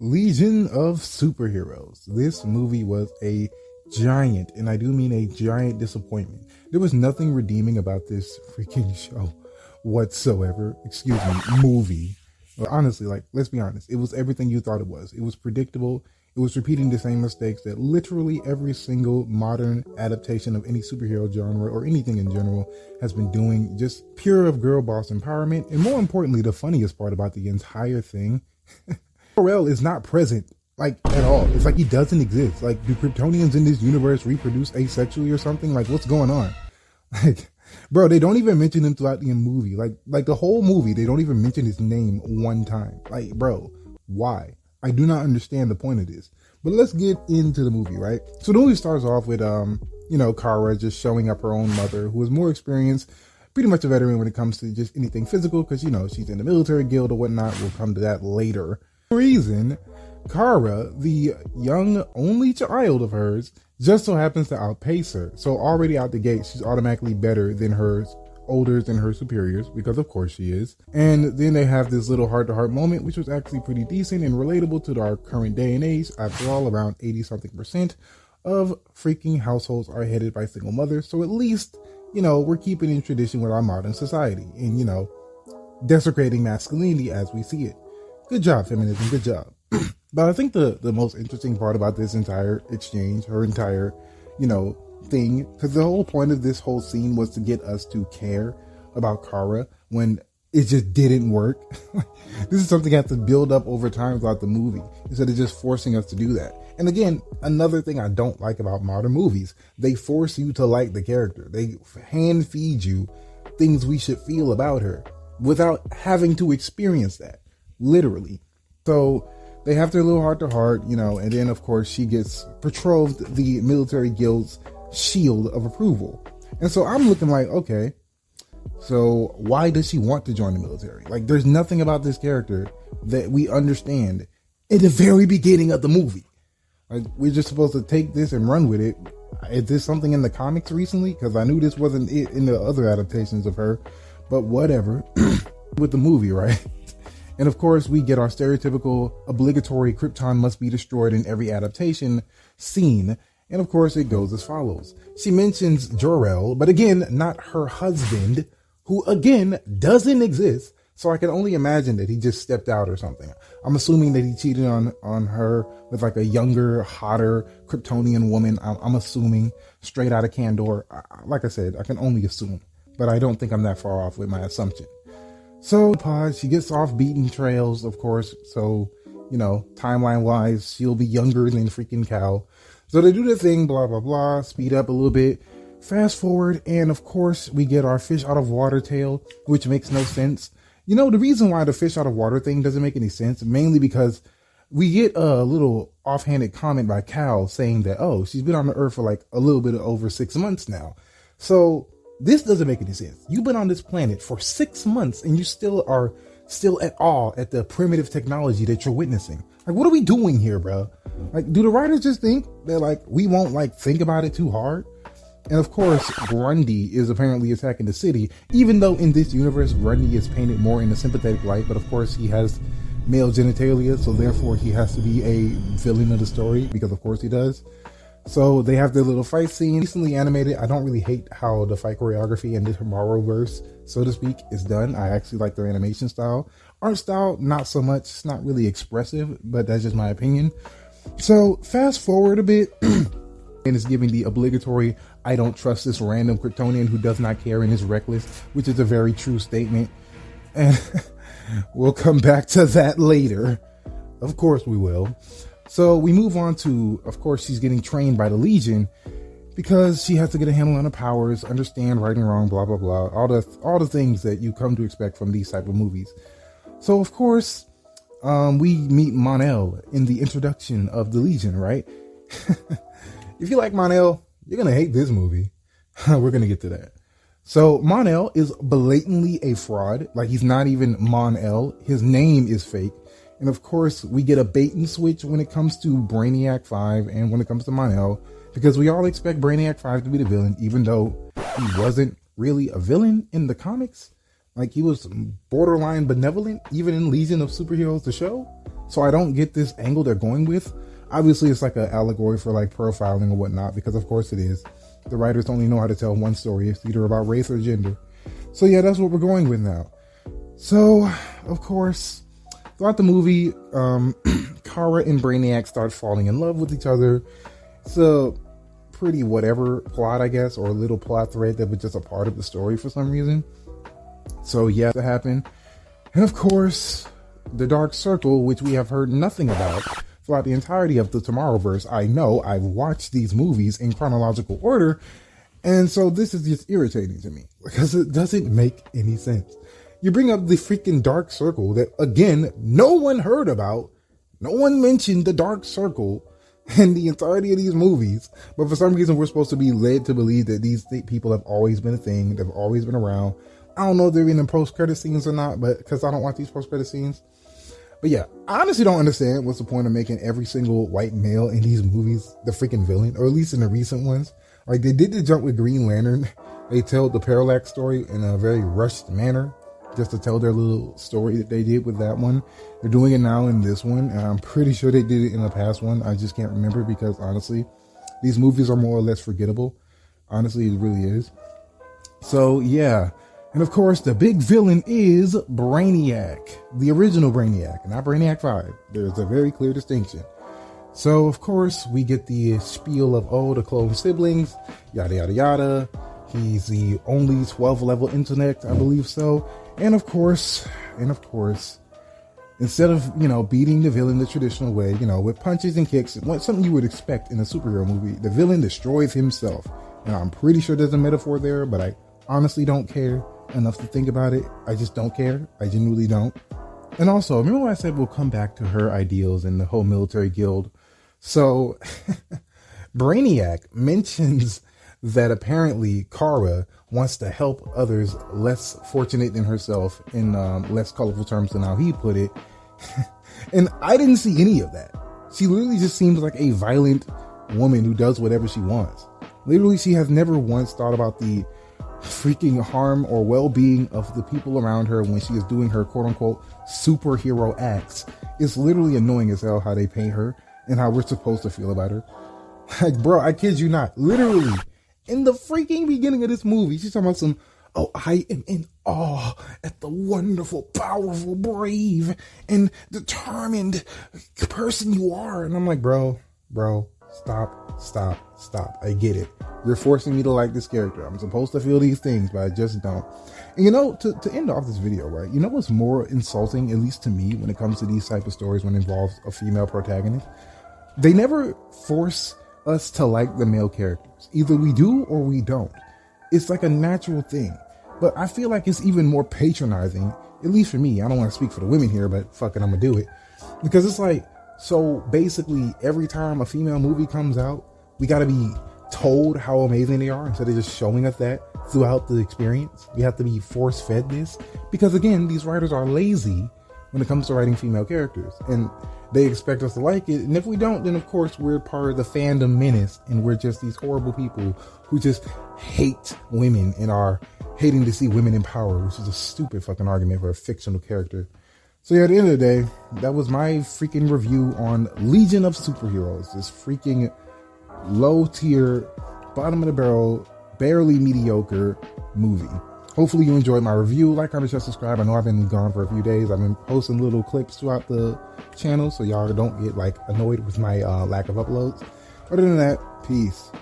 Legion of Superheroes. This movie was a giant, and I do mean a giant disappointment. There was nothing redeeming about this freaking show whatsoever. Excuse me, movie. But honestly, like, let's be honest, it was everything you thought it was. It was predictable. It was repeating the same mistakes that literally every single modern adaptation of any superhero genre or anything in general has been doing. Just pure of girl boss empowerment. And more importantly, the funniest part about the entire thing, Jor-El is not present, like, at all. It's like he doesn't exist. Like, do Kryptonians in this universe reproduce asexually or something? Like, what's going on? Like, bro, they don't even mention him throughout the movie. Like the whole movie, they don't even mention his name one time. Like, bro, why? I do not understand the point of this. But let's get into the movie, right? So the movie starts off with, Kara just showing up her own mother, who is more experienced, pretty much a veteran when it comes to just anything physical, because, she's in the military guild or whatnot. We'll come to that later. For some reason, Kara, the young only child of hers, just so happens to outpace her. So already out the gate, she's automatically better than her older than her superiors, because of course she is. And then they have this little heart-to-heart moment, which was actually pretty decent and relatable to our current day and age. After all, around 80-something% of freaking households are headed by single mothers. So at least, we're keeping in tradition with our modern society and, desecrating masculinity as we see it. Good job, feminism. Good job. But I think the most interesting part about this entire exchange, her entire, thing, because the whole point of this whole scene was to get us to care about Kara when it just didn't work. This is something you have to build up over time throughout the movie instead of just forcing us to do that. And again, another thing I don't like about modern movies, they force you to like the character. They hand feed you things we should feel about her without having to experience that, literally. So they have their little heart-to-heart, and then of course she gets betrothed the military guild's shield of approval. And so I'm looking like, okay, so why does she want to join the military? Like, there's nothing about this character that we understand at the very beginning of the movie. Like, we're just supposed to take this and run with it. Is this something in the comics recently? Because I knew this wasn't it in the other adaptations of her, but whatever. With the movie, right? And of course, we get our stereotypical obligatory Krypton must be destroyed in every adaptation scene. And of course, it goes as follows. She mentions Jor-El, but again, not her husband, who again doesn't exist. So I can only imagine that he just stepped out or something. I'm assuming that he cheated on her with like a younger, hotter Kryptonian woman. I'm assuming, straight out of Kandor. Like I said, I can only assume, but I don't think I'm that far off with my assumption. So she gets off beaten trails, of course. So, timeline wise, she'll be younger than freaking Cal. So they do the thing, blah, blah, blah, speed up a little bit, fast forward. And of course we get our fish out of water tale, which makes no sense. The reason why the fish out of water thing doesn't make any sense, mainly because we get a little offhanded comment by Cal saying that, oh, she's been on the earth for like a little bit of over 6 months now. So this doesn't make any sense. You've been on this planet for 6 months and you still at awe at the primitive technology that you're witnessing. Like, what are we doing here, bro? Like, do the writers just think that like we won't like think about it too hard? And of course, Grundy is apparently attacking the city, even though in this universe, Grundy is painted more in a sympathetic light. But of course, he has male genitalia, so therefore he has to be a villain of the story, because of course he does. So they have their little fight scene, recently animated. I don't really hate how the fight choreography in the Tomorrowverse, so to speak, is done. I actually like their animation style. Art style, not so much. It's not really expressive, but that's just my opinion. So fast forward a bit, and it's giving the obligatory, I don't trust this random Kryptonian who does not care and is reckless, which is a very true statement. And we'll come back to that later. Of course we will. So we move on to, of course, she's getting trained by the Legion because she has to get a handle on her powers, understand right and wrong, blah, blah, blah. All the things that you come to expect from these type of movies. So, of course, we meet Mon-El in the introduction of the Legion, right? If you like Mon-El, you're going to hate this movie. We're going to get to that. So Mon-El is blatantly a fraud. Like, he's not even Mon-El. His name is fake. And of course, we get a bait and switch when it comes to Brainiac 5 and when it comes to Mon-El, because we all expect Brainiac 5 to be the villain, even though he wasn't really a villain in the comics. Like, he was borderline benevolent, even in Legion of Superheroes, the show. So I don't get this angle they're going with. Obviously, it's like an allegory for like profiling or whatnot, because of course it is. The writers only know how to tell one story. It's either about race or gender. So yeah, that's what we're going with now. So, of course, throughout the movie, Kara and Brainiac start falling in love with each other. It's a pretty whatever plot, I guess, or a little plot thread that was just a part of the story for some reason. So yeah, that happened. And of course, the Dark Circle, which we have heard nothing about throughout the entirety of the Tomorrowverse. I know, I've watched these movies in chronological order, and so this is just irritating to me because it doesn't make any sense. You bring up the freaking Dark Circle that, again, no one heard about. No one mentioned the Dark Circle in the entirety of these movies, but for some reason we're supposed to be led to believe that these people have always been a thing, they've always been around. I don't know if they're in the post-credit scenes or not, but because I don't watch these post-credit scenes. But yeah, I honestly don't understand what's the point of making every single white male in these movies the freaking villain, or at least in the recent ones. Like, they did the jump with Green Lantern. They told the Parallax story in a very rushed manner, just to tell their little story that they did with that one. They're doing it now in this one, and I'm pretty sure they did it in the past one. I just can't remember because, honestly, these movies are more or less forgettable. Honestly, it really is. So, yeah. And of course, the big villain is Brainiac, the original Brainiac, not Brainiac 5. There's a very clear distinction. So, of course, we get the spiel of, oh, the clone siblings, yada, yada, yada. He's the only 12 level intellect, I believe so. And of course, instead of, beating the villain the traditional way, with punches and kicks, something you would expect in a superhero movie, the villain destroys himself. And I'm pretty sure there's a metaphor there, but I honestly don't care enough to think about it. I just don't care. I genuinely don't. And also, remember when I said we'll come back to her ideals and the whole military guild? So, Brainiac mentions that apparently Kara wants to help others less fortunate than herself, in less colorful terms than how he put it. And I didn't see any of that. She literally just seems like a violent woman who does whatever she wants. Literally, she has never once thought about the freaking harm or well-being of the people around her when she is doing her quote-unquote superhero acts. It's literally annoying as hell how they paint her and how we're supposed to feel about her. Like, bro, I kid you not. Literally, in the freaking beginning of this movie, she's talking about some, oh, I am in awe at the wonderful, powerful, brave, and determined person you are. And I'm like, bro, stop. I get it. You're forcing me to like this character. I'm supposed to feel these things, but I just don't. And to end off this video, right? You know what's more insulting, at least to me, when it comes to these type of stories when it involves a female protagonist? They never force us to like the male characters. Either we do or we don't. It's like a natural thing. But I feel like it's even more patronizing, at least for me. I don't want to speak for the women here, but fuck it, I'm gonna do it. Because it's like, so basically every time a female movie comes out, we gotta be told how amazing they are instead of just showing us that throughout the experience. We have to be force-fed this because, again, these writers are lazy when it comes to writing female characters, and they expect us to like it. And if we don't, then of course we're part of the fandom menace, and we're just these horrible people who just hate women and are hating to see women in power, which is a stupid fucking argument for a fictional character. So yeah, at the end of the day, that was my freaking review on Legion of Superheroes, this freaking low tier, bottom of the barrel, barely mediocre movie. Hopefully you enjoyed my review. Like, comment, share, subscribe. I know I've been gone for a few days. I've been posting little clips throughout the channel so y'all don't get annoyed with my lack of uploads. Other than that, peace.